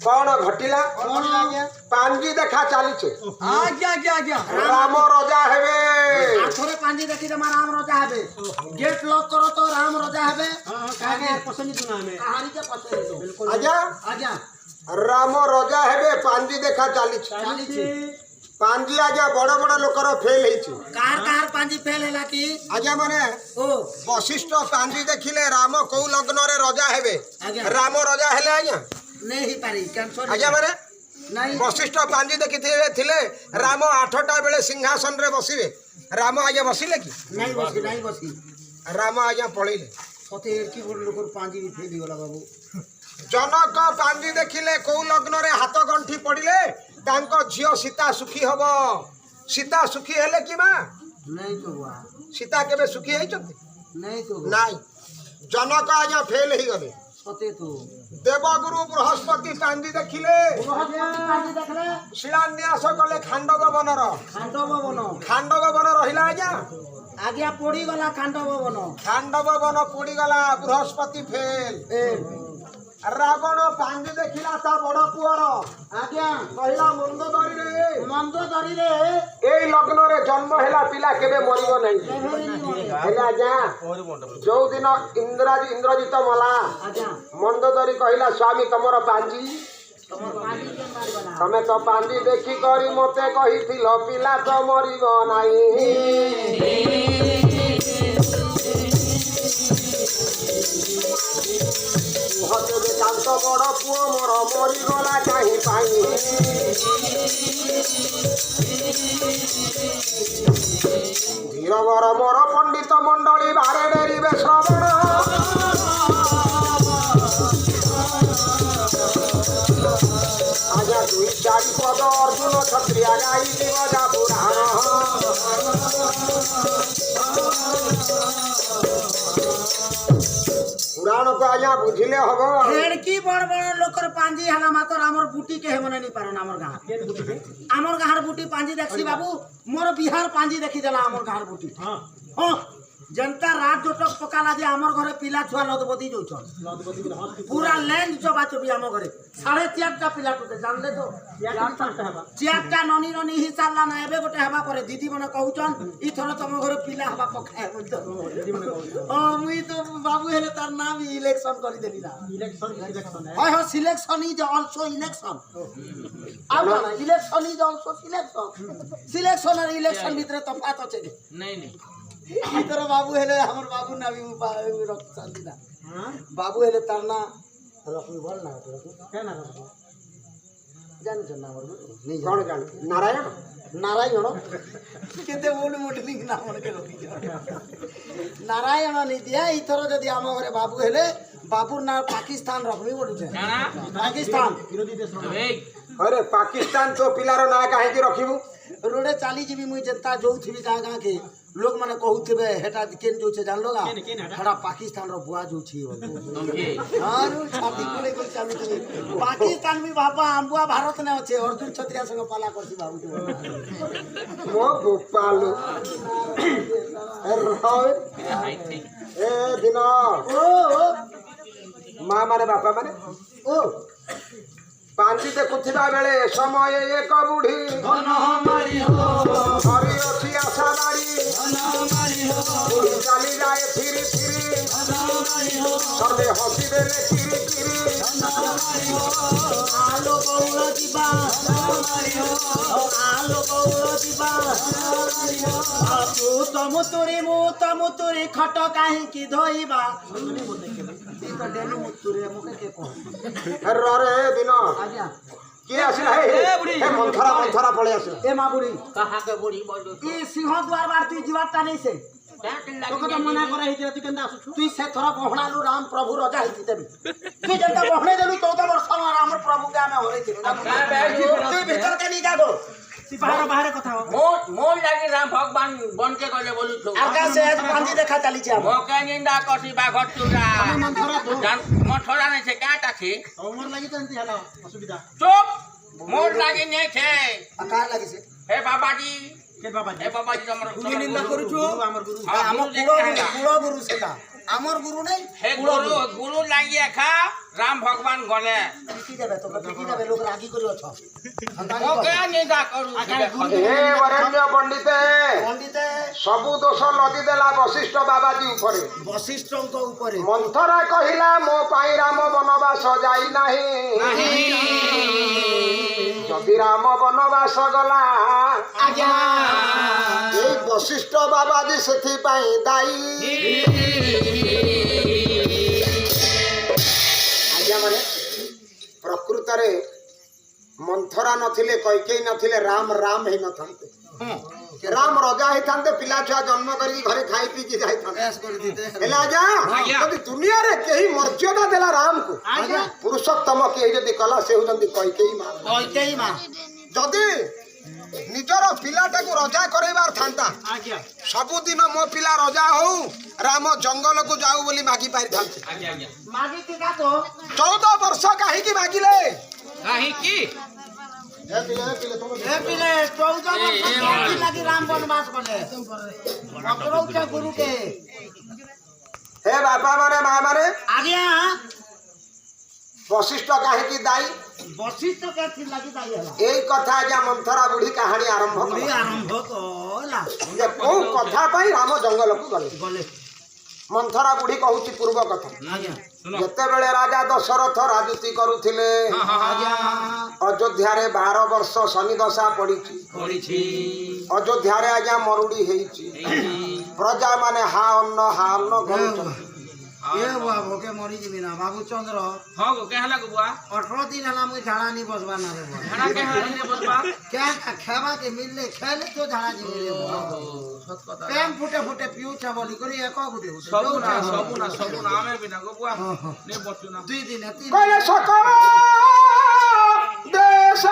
कौन घटिला पांजी देखा चली राम रजा हेबे थोड़े पांजी देखी जमा राम रजा हेबे गेट लॉक करो तो राम रजा हेबे कागे पसंद सुना हमें कहानी के पसंद आजा आजा राम रजा हेबे पांजी देखा चली पांजी आजा बड़ बड़ लोकर फेल हेछि कार पांजी फेल हैला की आजा माने ओ वशिष्ठ पांजी देखिले राम को लग्न रे रजा हेबे राम रजा हेले आजा नहीं ही पारी कैंसर आजा माने नहीं वशिष्ठ पांजी देखि थिले राम 8टा बेले सिंहासन रे बसिबे राम आजा बसिले की नहीं बसी राम आजा पळैले सते की बड़ लोकर पांजी भी फेल गला बाबू जनक पांजी देखिले को लग्न रे हाथ गंठी पड़िले तांको झियो सीता सुखी हबो सीता सुखी हेले कि मां नहीं तो हुआ सीता केबे सुखी है चते नहीं तो नहीं जनक आजा फेल ही गले सते तो देवगुरु बृहस्पति पांजी देखिले पांजी देखले शिलान्यास कले खांडव बनर खांडव बन रहिला आजा आज्ञा पड़ी गला खांडव बन पड़ी गला बृहस्पति फेल रावण पांजी देखिला ता बड़ पुअर आज्ञा कहला मंद दरी रे एई लग्न रे जन्म हैला पिला केबे मरिबो नहीं हैला जा जो दिन इंद्रजित मला मंद दरी कहला स्वामी तमर पांजी तमे तो पांजी देखी करी मते कहिथिल पिला तो मरिबो नहीं हते शांत बड़ पुओ मोर मरीगला कहीं पाई धीरवर मोर पंडित मंडली बारे डेरिबे श्रवण आजा 2-4 पद अर्जुन क्षत्रिय गाई दिवजा पुराण को आया बुझिले हबो की बड़ बड़ लोकर पांजी हला मातर हमर बुटी के हेमने नहीं पारन हमर गाहर बुटी पांजी देखसी बाबू मोर बिहार पांजी देखी देला हमर गाहर बुटी हां जनता रात जोटक पकाला जे हमर घरे पिला छुआ लदबदी जोछन पूरा लैंड चबा चबी हमर घरे 4.5टा पिला टुटे जानले तो 4टा ननी हिसाब ला ना एबे गोटे हबा करे दीदी मने कहउचन ई थरो तम घरे पिला हबा पकाए दीदी मने कहउ मुई तो बाबू हेले तार नाम इलेक्शन करी देली ना इलेक्शन है हां सिलेक्शन इज आल्सो इलेक्शन आउ ना इलेक्शन इज आल्सो सिलेक्शन और इलेक्शन भीतर तफात अछि नहीं इतर बाबू हेले हमर बाबू ना भी रक्त शांति ना हां बाबू हेले तरना रखनी बोल ना के ना जान ना हमर नहीं कौन जान नारायण केते बोल मोटलिंग ना हमर के रखी नारायण नहीं दिया इतर जदी हम घरे बाबू हेले बाबू ना पाकिस्तान रखनी बोलु छे पाकिस्तान विरोधी देश अरे पाकिस्तान तो पिलारो ना काहे की रखिबू रोडे चाली जीबी मुई जनता जोउथिबी गागा के लोग माने कहउथिबे हेटा केन जो छे जान लोगा हेटा पाकिस्तान रो बुआ जो छी हां छाती कोले कोले चाली पाकिस्तान में बाबा आंबुआ भारत ने छे अर्जुन क्षत्रिय संग पाला करसी बाबू मो गोपाल ए दिना ओ मां माने बापा माने ओ पांची देखुथिबा बेले समय एक बुढ़ी धन हमारी हो हरि अछि आशा बाड़ी धन हमारी हो चली जाए फिरी फिरी धन हमारी हो सबे हसी देले किरी किरी धन हमारी हो आलो बौला दिबा धन हमारी हो आलो बौला दिबा धन हमारी हो तमु तोरे खट काहे की धोइबा रे दिन आजा के आसिला हे मंथरा पळे आसिला ए मा बुढ़ी कहा के बुढ़ी बोल ई सिंह द्वार बार तू जीवाता नहीं से तो तो मना करे हिजरा तू केंदा आसु तू से थोड़ा बहणालु राम प्रभु रजा हिती देबी तू जनता बहणे देलु 14 वर्ष राम प्रभु के हमें होरे तू भीतर के नहीं जागो बाहर कथा हो मोर लागी राम भगवान बन के गले बोलु तो आकाश से पांजी देखा चली छी हम मोके निंदा करसी बाघट तुरा मंथरा तो मथरा नहीं छे काटा छे उमर लागी तंती हला असुविधा चुप मोर लागी नहीं छे आकार लागी से हे बाबाजी के बाबाजी हे बाबाजी हमर निंदा करू छु हमर गुरु हम कुलो गुरु सेटा আমার গুরু নেই হে গুরু গুরু লাগি একা রাম ভগবান গলে পিটি দেবে তোকে পিটি দেবে লোক রাগি করে অছ ওকে নিন্দা করু হে বরেণ্য পণ্ডিতে পণ্ডিতে ସବୁ ଦୋଷ ଲଦି ଦେଲା ବଶିଷ୍ଠ ବାବାଜୀ ଉପରେ। বশিষ্ঠଙ୍କ ଉପରେ ମନ୍ଥରା କହିଲା ମୋ ପାଇଁ ରାମ ବନବାସ ଯାଇ ନାହିଁ, ଯଦି ରାମ ବନବାସ ଗଲା ଆଜ୍ଞା ଏଇ ବଶିଷ୍ଠ ବାବାଜୀ ସେଥିପାଇଁ ଦାୟୀ। ଆଜ୍ଞା ମାନେ ପ୍ରକୃତରେ ମନ୍ଥରା ନଥିଲେ କୈକେୟୀ ନଥିଲେ ରାମ ରାମ ହେଇନଥାନ୍ତେ। ରାମ ରଜା ହେଇଥାନ୍ତେ, ପିଲା ଛୁଆ ଜନ୍ମ କରିକି ଘରେ ଖାଇ ପିଇକି ଯାଇଥାନ୍ତେ। ହେଲେ ଆଜ୍ଞା ଯଦି ଦୁନିଆରେ କେହି ମର୍ଯ୍ୟାଦା ଦେଲା ରାମକୁ, ପୁରୁଷୋତ୍ତମ କେହି ଯଦି କଲା ସେ ହଉଛନ୍ତି କୈକେୟୀ ମା। କୈକେୟୀ ମା ଯଦି ନିଜର ପିଲାଟାକୁ ରଜା କରେଇବାର ଥାନ୍ତା, ସବୁଦିନ ମୋ ପିଲା ରଜା ହଉ ରାମ ଜଙ୍ଗଲକୁ ଯାଉ ବୋଲି ମାଗି ପାରିଥାନ୍ତେ। ମାଗିଥିଲା ତ 14 ବର୍ଷ କାହିଁକି ମାଗିଲେ? କାହିଁକି ଏ ପିଲେ 14 ବର୍ଷ କାହିଁକି ଲାଗି ରାମ ବନବାସ କଲେ ପଚରଉଛ ଗୁରୁକେ ହେ ବାପା ମାନେ ମା ମାନେ ଆଜ୍ଞା ବଶିଷ୍ଠ କାହିଁକି ଦାୟୀ? ବଶିଷ୍ଠ କେଠି ଲାଗି ଦାୟୀ ହେଲା ଏଇ କଥା ଆଜ୍ଞା ମନ୍ଥରା ବୁଢୀ କାହାଣୀ ଆରମ୍ଭ ବୁଢ଼ୀ କଲା। ଆରମ୍ଭ କଲା ଯେ କୋଉ କଥା ପାଇଁ ରାମ ଜଙ୍ଗଲକୁ ଗଲେ? ଗଲେ ମନ୍ଥରା ବୁଢୀ କହୁଛି ପୂର୍ବ କଥା। ଆଜ୍ଞା ଯେତେବେଳେ ରାଜା ଦଶରଥ ରାଜୁତି କରୁଥିଲେ, ଆଜ୍ଞା ଅଯୋଧ୍ୟାରେ 12 ବର୍ଷ ଶନି ଦଶା ପଡିଛି। ଅଯୋଧ୍ୟାରେ ଆଜ୍ଞା ମରୁଡି ହେଇଛି। ପ୍ରଜା ମାନେ ହା ଅନ୍ନ କରୁଛନ୍ତି। ଏ ବୁଆ ଭୋକେ ମରିଯିବି ନା ବାବୁଚନ୍ଦ୍ର ହଁ ଗো କେ ହେଲା ଗো ବୁଆ 18 ଦିନ ହେଲା ମୁଇଁ ଝାଡ଼ା ନି ବସବା ନା ରେ ବୁଆ। ଝାଡ଼ା କେ ହେଲା ନି ବସବା क्या खेबा के मिलले खेले तो झाड़ा जी रे ସତ କଥା प्रेम फुटे फुटे पिउछा बोली करी एक गुटे गुटे ସବୁ ନା ଆମେ ବିନା ଗो ବୁଆ ନେ ବचु ନା 2 दिन 3 କହିଲେ ସକଳ ଦେଶ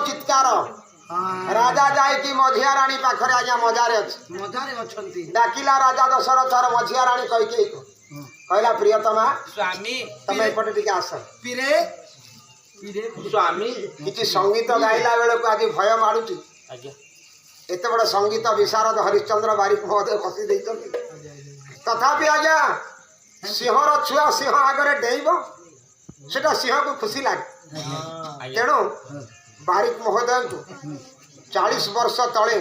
ଚିତ୍କାର ରାଜା ଯାଇକି ମଝିଆ ରାଣୀ ପାଖରେ ଆଜ୍ଞା ମଜାରେ ଅଛି। मजारे अछंती ଡାକିଲା ରାଜା ଦଶରଥର ମଝିଆ ରାଣୀ କୈକେୟୀ କହିଲା ପ୍ରିୟତମା ସ୍ୱାମୀ ତମେ ଏପଟେ ଟିକେ ଆସ। पिरे ସ୍ୱାମୀ କିଛି ସଙ୍ଗୀତ ଗାଇଲା ବେଳକୁ ଆଜି ଭୟ ମାଡୁଛି। ଆଜ୍ଞା ଏତେ ବଡ ସଙ୍ଗୀତ ବିଶାରଦ ହରିଶ୍ଚନ୍ଦ୍ର ବାରିକ ମହୋଦୟ ବସି ଦେଇଛନ୍ତି। ତଥାପି ଆଜ୍ଞା ସିଂହର ଛୁଆ ସିଂହ ଆଗରେ ଡେଇଁବ, ସେଟା ସିଂହକୁ ଖୁସି ଲାଗେ। ତେଣୁ ବାରିକ ମହୋଦୟଙ୍କୁ 40 ବର୍ଷ ତଳେ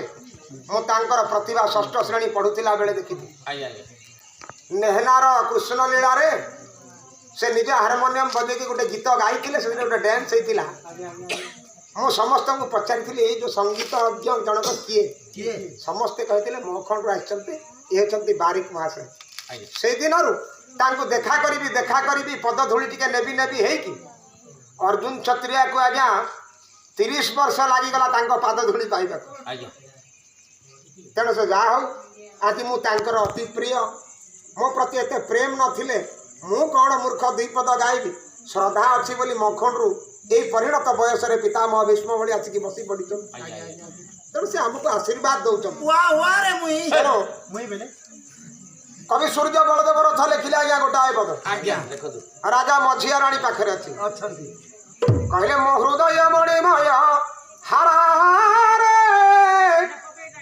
ମୁଁ ତାଙ୍କର ପ୍ରତିଭା 6ଠ ଶ୍ରେଣୀ ପଢୁଥିଲା ବେଳେ ଦେଖିଥିଲି। ଆଜ୍ଞା ଆଜ୍ଞା ନେହନାର କୃଷ୍ଣ ଲୀଳାରେ ସେ ନିଜ ହାରମୋନିୟମ ବଜେଇକି ଗୋଟେ ଗୀତ ଗାଇଥିଲେ, ସେଥିରେ ଗୋଟେ ଡ୍ୟାନ୍ସ ହେଇଥିଲା। ମୁଁ ସମସ୍ତଙ୍କୁ ପଚାରିଥିଲି ଏଇ ଯୋଉ ସଙ୍ଗୀତ ଜଣକ କିଏ? किए ସମସ୍ତେ କହିଥିଲେ ମହଖଣ୍ଡରୁ ଆସିଛନ୍ତି, ଇଏ ହେଉଛନ୍ତି ବାରିକ ମହାଶୟ। ଆଜ୍ଞା ସେଇ ଦିନରୁ ତାଙ୍କୁ ଦେଖା କରିବି ପଦ ଧୂଳି ଟିକେ ନେବି ହେଇକି ଅର୍ଜୁନ କ୍ଷତ୍ରିୟାକୁ ଆଜ୍ଞା 30 ବର୍ଷ ଲାଗିଗଲା ତାଙ୍କ ପାଦ ଧୂଳି ପାଇବାକୁ। ଆଜ୍ଞା ତେଣୁ ସେ ଯାହା ହଉ ଆଜି ମୁଁ ତାଙ୍କର ଅତି ପ୍ରିୟ। ମୋ ପ୍ରତି ଏତେ ପ୍ରେମ ନଥିଲେ ମୁଁ କ'ଣ ମୂର୍ଖ 2 ପଦ ଗାଇବି? ଶ୍ରଦ୍ଧା ଅଛି ବୋଲି ମଖଣ୍ଡରୁ ଏଇ ପରିଣତ ବୟସରେ ପିତାମହ ଭୀଷ୍ମ ଭଳି ଆସିକି ବସି ପଡ଼ିଛନ୍ତି। ତେଣୁ ସେ ଆମକୁ ଆଶୀର୍ବାଦ ଦଉଛନ୍ତି। वा रे मुई ତେଣୁ मुई बेले କବି ସୂର୍ଯ୍ୟ ବଳଦେବ ରଥ ଲେଖିଲେ ଆଜ୍ଞା ଗୋଟାଏ ପଦ। ଆଜ୍ଞା ଦେଖନ୍ତୁ ରାଜା ମଝିଆ ରାଣୀ ପାଖରେ ଅଛି। अछंती କହିଲେ ମୋ ହୃଦୟ ମଣିମୟ ହାରାରେ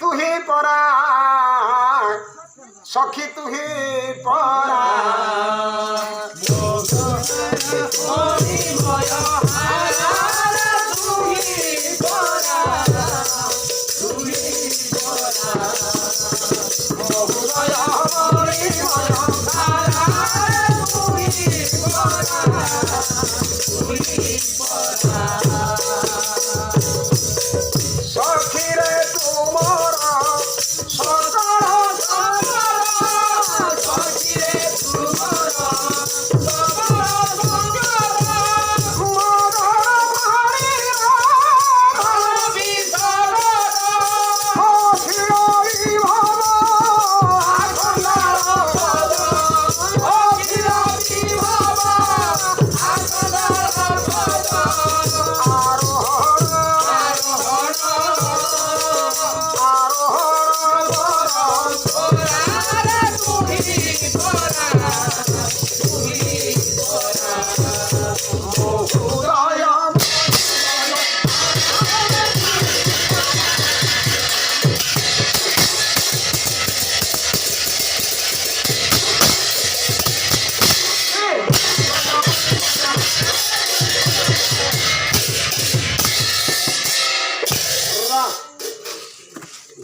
ତୁହି ପରା ସଖୀ ତୁହି ପରା ସଖୀରେ ତୁମର ସକଳ ସଖୀରେ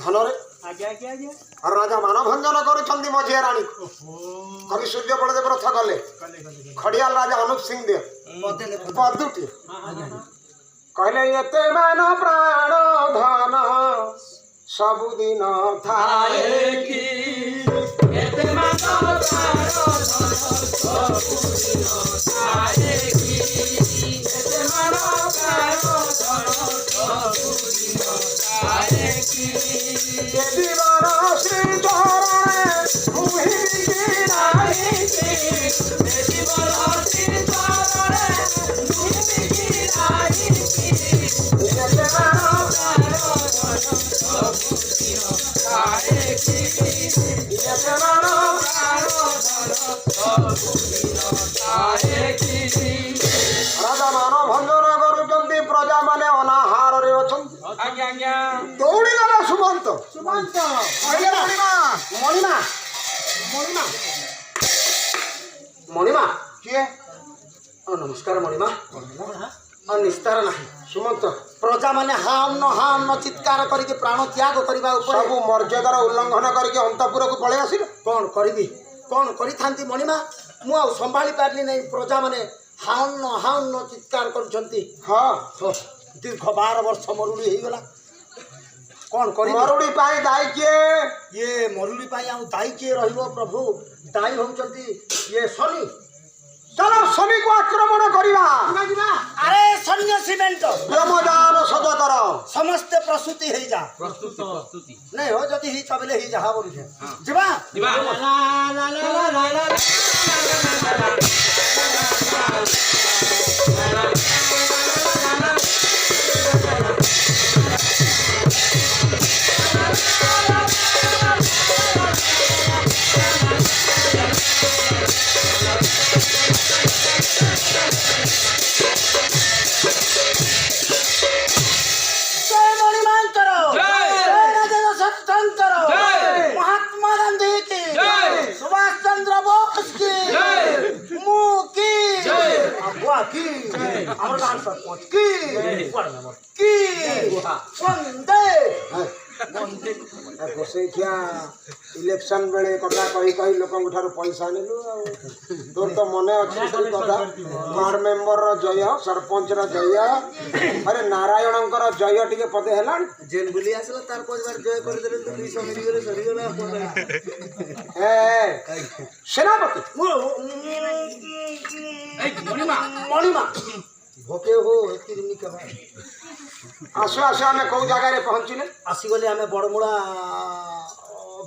ଧନରେ ଆଜ୍ଞା ଆଜ୍ଞା ଆଜ୍ଞା ରାଜା ମାନଭଞ୍ଜନ କରୁଛନ୍ତି ମଝିଆ ରାଣୀ କବି ସୂର୍ଯ୍ୟ ବଳଦେବ ରଥ ଗଲେ ଖଡ଼ିଆଲ ରାଜା ଅନୁପ ସିଂ ଦେବ ପଦୁଟିଏ କହିଲେ ଏତେ ମାନ ପ୍ରାଣ ଧନ ସବୁଦିନ ଥାଏ କି ଏତେ ମାନ ପ୍ରାଣ ଧନ ସବୁଦିନ ଥାଏ କି ଏତେ ମାନ ପ୍ରାଣ ଧନ ସବୁଦିନ ଥାଏ କି ଜୀବନ ଶ୍ରୀ ଚରଣେ ଭୂମିକି ନାହିଁ କି ଜୀବନ ଶ୍ରୀ ଚରଣେ ଭୂମିକି ନାହିଁ କି ଏତେ ମାନ ପ୍ରାଣ ଧନ ସବୁଦିନ ଥାଏ କି ଏତେ ମାନ ପ୍ରାଣ ଧନ ସବୁଦିନ ଥାଏ କି ରାଜା ମାନଭଞ୍ଜନ କରୁଛନ୍ତି ପ୍ରଜାମାନେ ଅନାହାରରେ ଅଛନ୍ତି ଆଜ୍ଞା ଆଜ୍ଞା ଦୌଡ଼ିଗଲା ସୁମନ୍ତ ସୁମନ୍ତ କହିଲେ ମଣିମା ମଣିମା ମଣିମା ମଣିମା କିଏ ନମସ୍କାର ମଣିମା ନିସ୍ତାର ନାହିଁ ସୁମନ୍ତ ପ୍ରଜାମାନେ ହାନ୍ନ ହାନ୍ନ ଚିତ୍କାର କରିକି ପ୍ରାଣ ତ୍ୟାଗ କରିବା ଉପରେ ସବୁ ମର୍ଯ୍ୟାଦାର ଉଲ୍ଲଂଘନ କରିକି ଅନ୍ତପୁରକୁ ପଳେଇ ଆସିଲେ କ'ଣ କରିବି କ'ଣ କରିଥାନ୍ତି ମଣିମା ମୁଁ ଆଉ ସମ୍ଭାଳି ପାରିଲି ନାହିଁ ପ୍ରଜାମାନେ ହାନ୍ନ ହାନ୍ନ ଚିତ୍କାର କରୁଛନ୍ତି ହଁ ଦୀର୍ଘ 12 ବର୍ଷ ମରୁଡ଼ି ହେଇଗଲା କ'ଣ କରିବି ମରୁଡ଼ି ପାଇଁ ଦାୟୀ କିଏ ଇଏ ମରୁଡ଼ି ପାଇଁ ଆଉ ଦାୟୀ କିଏ ରହିବ ପ୍ରଭୁ ଦାୟୀ ହେଉଛନ୍ତି ଇଏ ଶନି ଚାଲ ଶନିକୁ ଆକ୍ରମଣ କରିବା ଆରେ ସନ୍ନ୍ୟାସୀ ମେଣ୍ଟ ବ୍ରହ୍ମଯାନ ସଜ କର ସମସ୍ତେ ପ୍ରସୂତି ହେଇଯା ପ୍ରସ୍ତୁତି ନାଇଁ ହୋ ଯଦି ହେଇଛ ବେଲେ ହେଇଯା ହଁ ବୋଲୁଛେ ଯିବା ଯିବା ଜୟ ମଣିମାଙ୍କର ଜୟ। ଜୟ ରାଜା ଦଶରଥଙ୍କର ଜୟ। ମହାତ୍ମା ଗାନ୍ଧୀ କି ଜୟ। ସୁଭାଷ ଚନ୍ଦ୍ର ବୋଷ କି ଜୟ। ମୁଁ କି ଜୟ। ଆଗୁଆ କି ଆମର ଗାଁ ସରପଞ୍ଚ କି କି ବନ୍ଦେ ବସେଇଖିଆ ଇଲେକ୍ସନ ବେଳେ କଥା କହି କହି ଲୋକଙ୍କ ଠାରୁ ପଇସା ନେଲୁ ଆଉ ତୋର ତ ମନେ ଅଛି ସେଇ କଥା ୱାର୍ଡ ମେମ୍ବରର ଜୟ ସରପଞ୍ଚର ଜୟ ଆରେ ନାରାୟଣଙ୍କର ଜୟ ଟିକେ ପଦେ ହେଲାଣି ଜେଲ ବୁଲି ଆସିଲା ତାର ପରିବାର ଜୟ କରିଦେଲେ ତ 200 ମିଳିଗଲେ ସରିଗଲା ଏ ସେନାପତି ମଣିମା ଭୋକେ ହୋ ଏତିକି ନିକା ଆସୁ ଆସୁ ଆମେ କୋଉ ଜାଗାରେ ପହଞ୍ଚିଲେ ଆସିଗଲେ ଆମେ ବଡ଼ମୂଳା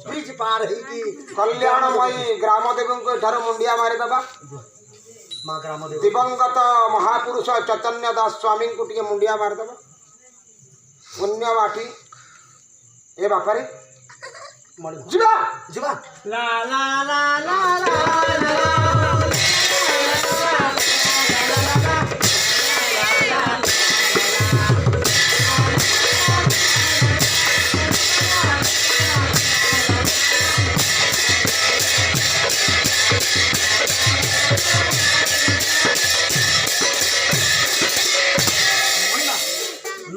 ବ୍ରିଜ ପାର ହେଇକି କଲ୍ୟାଣମୟୀ ଗ୍ରାମ ଦେବୀଙ୍କୁ ଏଠାରୁ ମୁଣ୍ଡିଆ ମାରିଦେବା ମା ଗ୍ରାମ ଦେବୀ ଦିବଙ୍ଗତ ମହାପୁରୁଷ ଚୈତନ୍ୟ ଦାସ ସ୍ୱାମୀଙ୍କୁ ଟିକେ ମୁଣ୍ଡିଆ ମାରିଦେବା ପୁଣ୍ୟ ମାଟି ଏ ବାପାରେ ମଣିମା ଯିବା ଯିବା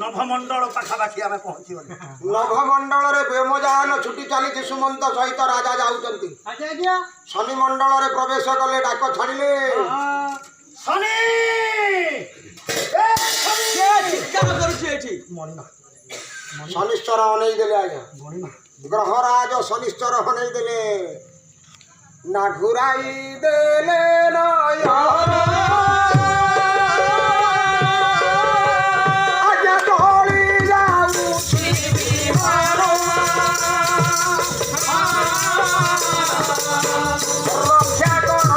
ନଭମଣ୍ଡଳ ପାଖାପାଖି ଆମେ ପହଞ୍ଚିଗଲେ ନଭମଣ୍ଡଳରେ ବ୍ୟୋମଯାନ ଛୁଟି ଚାଲିଛି ସୁମନ୍ତ ସହିତ ରାଜା ଯାଉଛନ୍ତି ଶନି ମଣ୍ଡଳରେ ପ୍ରବେଶ କଲେ ଡାକ ଛାଡ଼ିଲେ ଶନି ମଣିମା ଶନିଶ୍ଚର ଅନେଇ ଦେଲେ ଆଜ୍ଞା ମଣିମା ଗ୍ରହରାଜ ଶନିଶ୍ଚର ଅନେଇ ଦେଲେ ନା ଘୁରାଇ ଦେଲେ ନୟନ ଆଜ୍ଞା ଢଳି ଯାଉଛି ବିମାନ ରକ୍ଷା କର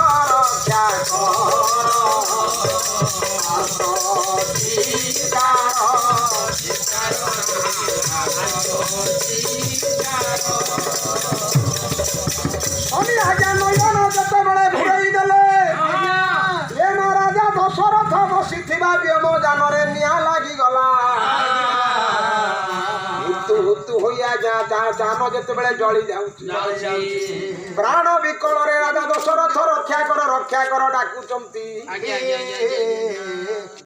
ଶନି ଆଜ୍ଞା ନୟନ ଯେତେବେଳେ ଘୁରେଇ ଦେଲେ ଏ ମହାରାଜା ଦଶରଥ ବସିଥିବା ବ୍ୟୋମଯାନରେ ନିଆଁ ଲାଗିଗଲା ହୁତୁ ହୁତୁ ହୋଇ ଆଜ୍ଞା ଯାନ ଯେତେବେଳେ ଜଳି ଯାଉଛି ପ୍ରାଣ ବିକଳରେ ରାଜା ଦଶରଥ ରକ୍ଷା କର ଡାକୁଛନ୍ତି